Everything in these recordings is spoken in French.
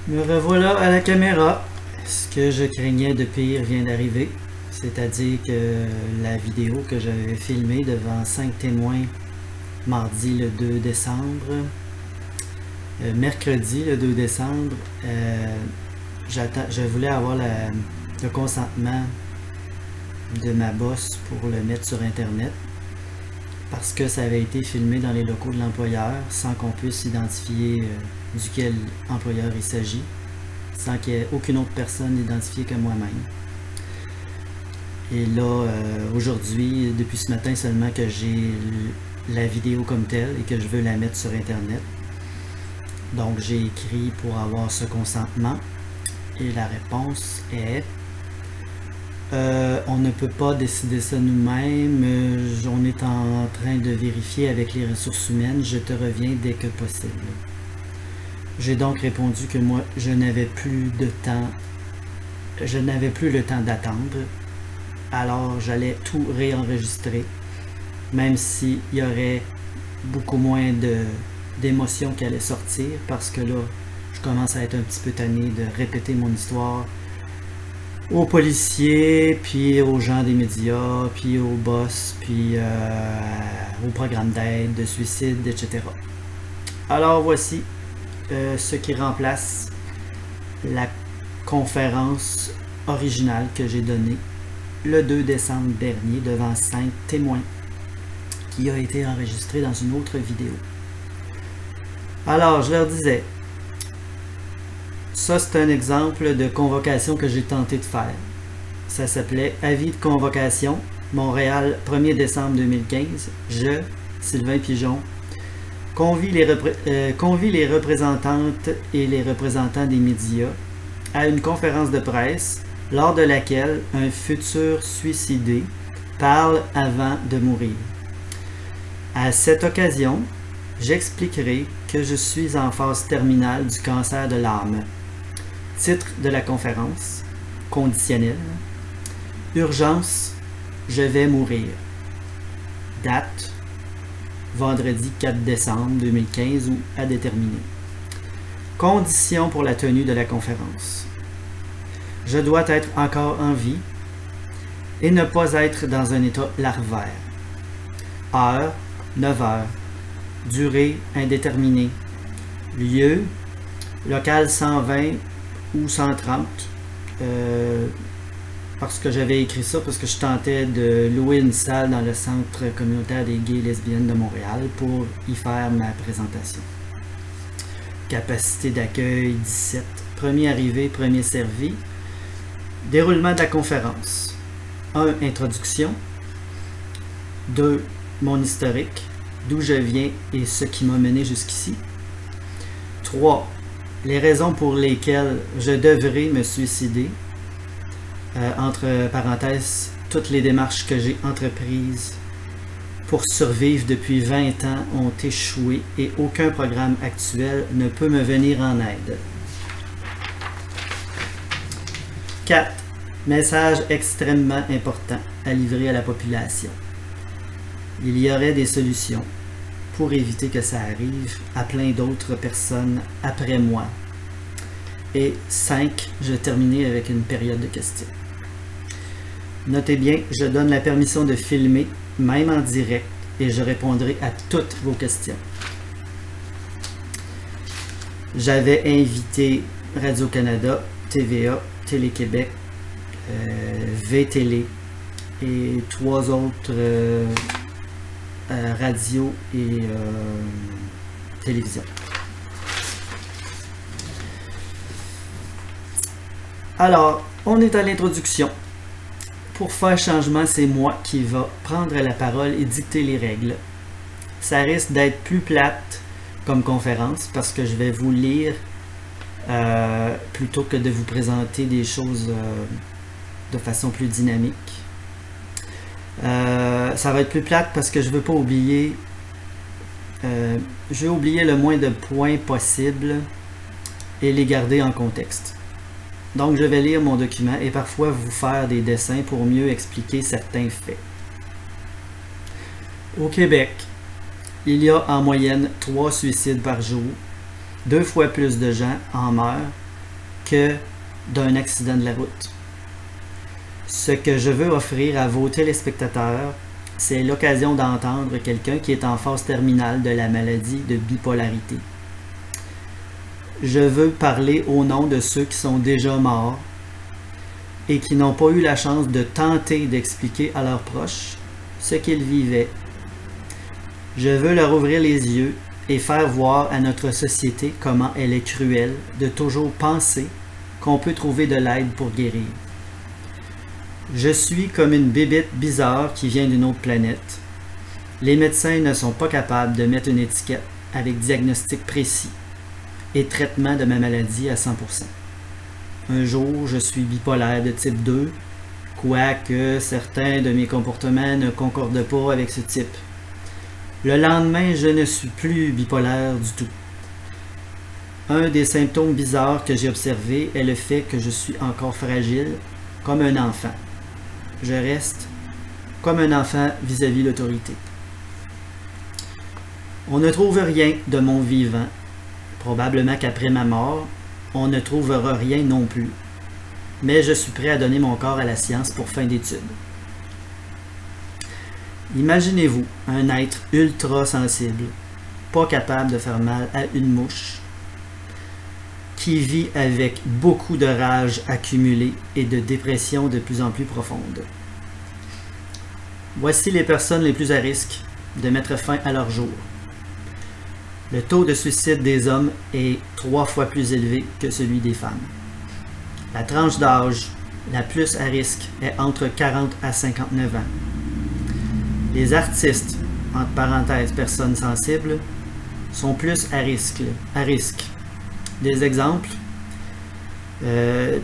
Me revoilà à la caméra. Ce que je craignais de pire vient d'arriver. C'est-à-dire que la vidéo que j'avais filmée devant 5 témoins mardi le 2 décembre, mercredi le 2 décembre, je voulais avoir le consentement de ma boss pour le mettre sur internet parce que ça avait été filmé dans les locaux de l'employeur sans qu'on puisse identifier duquel employeur il s'agit, sans qu'il y ait aucune autre personne identifiée que moi-même. Et là, aujourd'hui, depuis ce matin seulement que j'ai la vidéo comme telle et que je veux la mettre sur internet. Donc j'ai écrit pour avoir ce consentement et la réponse est on ne peut pas décider ça nous-mêmes, on est en train de vérifier avec les ressources humaines, je te reviens dès que possible. J'ai donc répondu que moi je n'avais plus le temps d'attendre, alors j'allais tout réenregistrer, même s'il y aurait beaucoup moins d'émotions qui allaient sortir, parce que là je commence à être un petit peu tanné de répéter mon histoire aux policiers, puis aux gens des médias, puis aux boss, puis au programme d'aide, de suicide, etc. Alors voici ce qui remplace la conférence originale que j'ai donnée le 2 décembre dernier devant 5 témoins, qui a été enregistrée dans une autre vidéo. Alors je leur disais, ça, c'est un exemple de convocation que j'ai tenté de faire. Ça s'appelait « Avis de convocation, Montréal, 1er décembre 2015. Je, Sylvain Pigeon, convie les représentantes et les représentants des médias à une conférence de presse lors de laquelle un futur suicidé parle avant de mourir. À cette occasion, j'expliquerai que je suis en phase terminale du cancer de l'âme. Titre de la conférence, conditionnel. Urgence, je vais mourir. Date, vendredi 4 décembre 2015 ou à déterminer. Conditions pour la tenue de la conférence. Je dois être encore en vie et ne pas être dans un état larvaire. Heure, 9 heures. Durée indéterminée. Lieu, local 120 ou 130, parce que j'avais écrit ça parce que je tentais de louer une salle dans le centre communautaire des gays et lesbiennes de Montréal pour y faire ma présentation. Capacité d'accueil 17. Premier arrivé, premier servi. Déroulement de la conférence. 1. Introduction. 2. Mon historique, d'où je viens et ce qui m'a mené jusqu'ici. 3. Les raisons pour lesquelles je devrais me suicider, entre parenthèses, toutes les démarches que j'ai entreprises pour survivre depuis 20 ans ont échoué et aucun programme actuel ne peut me venir en aide. 4. Message extrêmement important à livrer à la population. Il y aurait des solutions pour éviter que ça arrive à plein d'autres personnes après moi. Et 5, je vais terminer avec une période de questions. Notez bien, je donne la permission de filmer, même en direct, et je répondrai à toutes vos questions. J'avais invité Radio-Canada, TVA, Télé-Québec, VTélé et 3 autres radio et télévision. Alors, on est à l'introduction. Pour faire changement, c'est moi qui va prendre la parole et dicter les règles. Ça risque d'être plus plate comme conférence parce que je vais vous lire plutôt que de vous présenter des choses de façon plus dynamique. Ça va être plus plate parce que je veux pas oublier je vais oublier le moins de points possible et les garder en contexte. Donc je vais lire mon document et parfois vous faire des dessins pour mieux expliquer certains faits. Au Québec, il y a en moyenne 3 suicides par jour, 2 fois plus de gens en meurent que d'un accident de la route. Ce que je veux offrir à vos téléspectateurs, c'est l'occasion d'entendre quelqu'un qui est en phase terminale de la maladie de bipolarité. Je veux parler au nom de ceux qui sont déjà morts et qui n'ont pas eu la chance de tenter d'expliquer à leurs proches ce qu'ils vivaient. Je veux leur ouvrir les yeux et faire voir à notre société comment elle est cruelle de toujours penser qu'on peut trouver de l'aide pour guérir. Je suis comme une bébête bizarre qui vient d'une autre planète. Les médecins ne sont pas capables de mettre une étiquette avec diagnostic précis et traitement de ma maladie à 100%. Un jour, je suis bipolaire de type 2, quoique certains de mes comportements ne concordent pas avec ce type. Le lendemain, je ne suis plus bipolaire du tout. Un des symptômes bizarres que j'ai observé est le fait que je suis encore fragile, comme un enfant. Je reste comme un enfant vis-à-vis l'autorité. On ne trouve rien de mon vivant. Probablement qu'après ma mort, on ne trouvera rien non plus. Mais je suis prêt à donner mon corps à la science pour fin d'études. Imaginez-vous un être ultra sensible, pas capable de faire mal à une mouche, qui vit avec beaucoup de rage accumulée et de dépression de plus en plus profonde. Voici les personnes les plus à risque de mettre fin à leur jour. Le taux de suicide des hommes est 3 fois plus élevé que celui des femmes. La tranche d'âge la plus à risque est entre 40 à 59 ans. Les artistes, entre parenthèses personnes sensibles, sont plus à risque. Des exemples,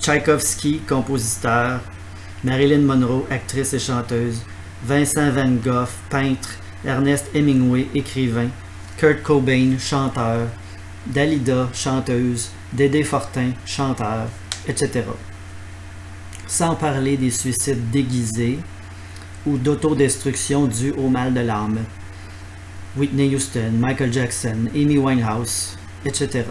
Tchaïkovski, compositeur, Marilyn Monroe, actrice et chanteuse, Vincent Van Gogh, peintre, Ernest Hemingway, écrivain, Kurt Cobain, chanteur, Dalida, chanteuse, Dédé Fortin, chanteur, etc. Sans parler des suicides déguisés ou d'autodestruction due au mal de l'âme. Whitney Houston, Michael Jackson, Amy Winehouse, etc.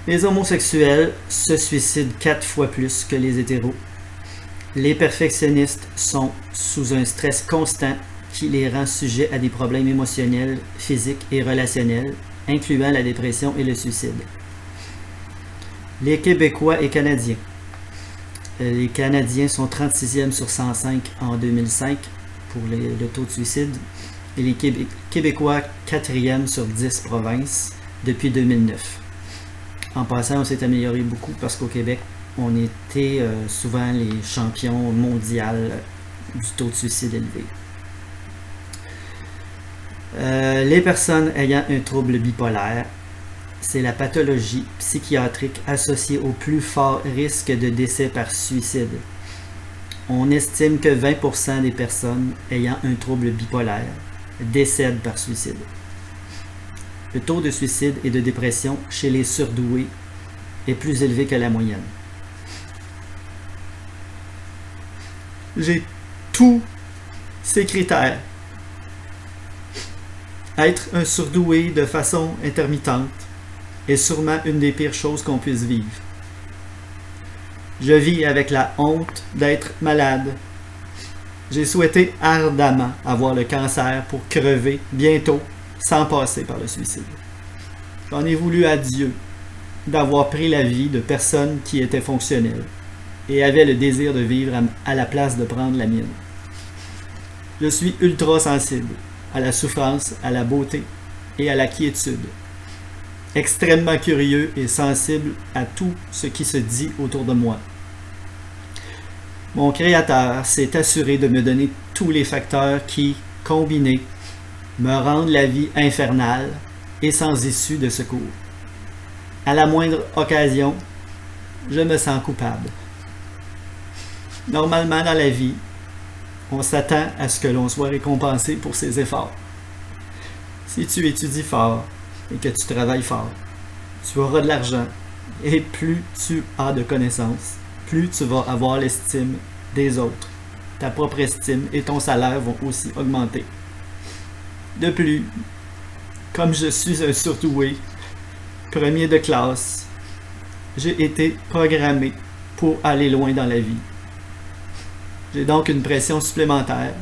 Les homosexuels se suicident 4 fois plus que les hétéros. Les perfectionnistes sont sous un stress constant qui les rend sujets à des problèmes émotionnels, physiques et relationnels, incluant la dépression et le suicide. Les Québécois et Canadiens. Les Canadiens sont 36e sur 105 en 2005 pour le taux de suicide et les Québécois 4e sur 10 provinces depuis 2009. En passant, on s'est amélioré beaucoup parce qu'au Québec, on était souvent les champions mondiaux du taux de suicide élevé. Les personnes ayant un trouble bipolaire, c'est la pathologie psychiatrique associée au plus fort risque de décès par suicide. On estime que 20% des personnes ayant un trouble bipolaire décèdent par suicide. Le taux de suicide et de dépression chez les surdoués est plus élevé que la moyenne. J'ai tous ces critères. Être un surdoué de façon intermittente est sûrement une des pires choses qu'on puisse vivre. Je vis avec la honte d'être malade. J'ai souhaité ardemment avoir le cancer pour crever bientôt sans passer par le suicide. J'en ai voulu à Dieu d'avoir pris la vie de personnes qui étaient fonctionnelles et avaient le désir de vivre à la place de prendre la mienne. Je suis ultra sensible à la souffrance, à la beauté et à la quiétude. Extrêmement curieux et sensible à tout ce qui se dit autour de moi. Mon Créateur s'est assuré de me donner tous les facteurs qui, combinés, me rendent la vie infernale et sans issue de secours. À la moindre occasion, je me sens coupable. Normalement dans la vie, on s'attend à ce que l'on soit récompensé pour ses efforts. Si tu étudies fort et que tu travailles fort, tu auras de l'argent et plus tu as de connaissances, plus tu vas avoir l'estime des autres. Ta propre estime et ton salaire vont aussi augmenter. De plus, comme je suis un surdoué, premier de classe, j'ai été programmé pour aller loin dans la vie. J'ai donc une pression supplémentaire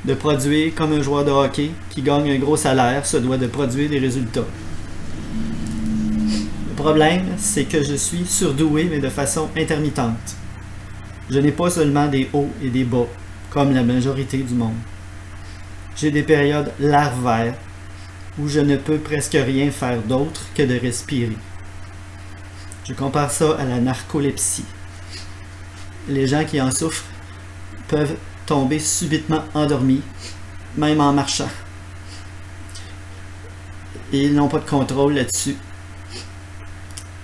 de produire comme un joueur de hockey qui gagne un gros salaire se doit de produire des résultats. Le problème, c'est que je suis surdoué, mais de façon intermittente. Je n'ai pas seulement des hauts et des bas, comme la majorité du monde. J'ai des périodes larvaires où je ne peux presque rien faire d'autre que de respirer. Je compare ça à la narcolepsie. Les gens qui en souffrent peuvent tomber subitement endormis, même en marchant. Et ils n'ont pas de contrôle là-dessus.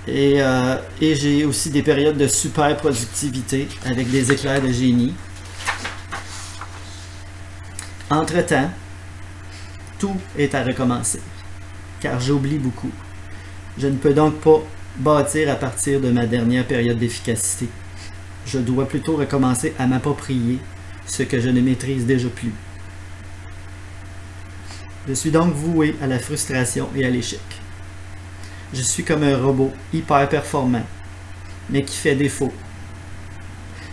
Et j'ai aussi des périodes de super productivité avec des éclairs de génie. Entre-temps, tout est à recommencer, car j'oublie beaucoup. Je ne peux donc pas bâtir à partir de ma dernière période d'efficacité. Je dois plutôt recommencer à m'approprier ce que je ne maîtrise déjà plus. Je suis donc voué à la frustration et à l'échec. Je suis comme un robot hyper performant, mais qui fait défaut.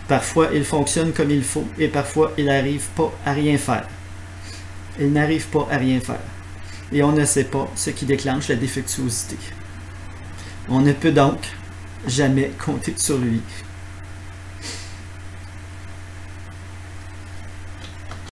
Parfois, il fonctionne comme il faut et parfois, il n'arrive pas à rien faire. Il n'arrive pas à rien faire. Et on ne sait pas ce qui déclenche la défectuosité. On ne peut donc jamais compter sur lui.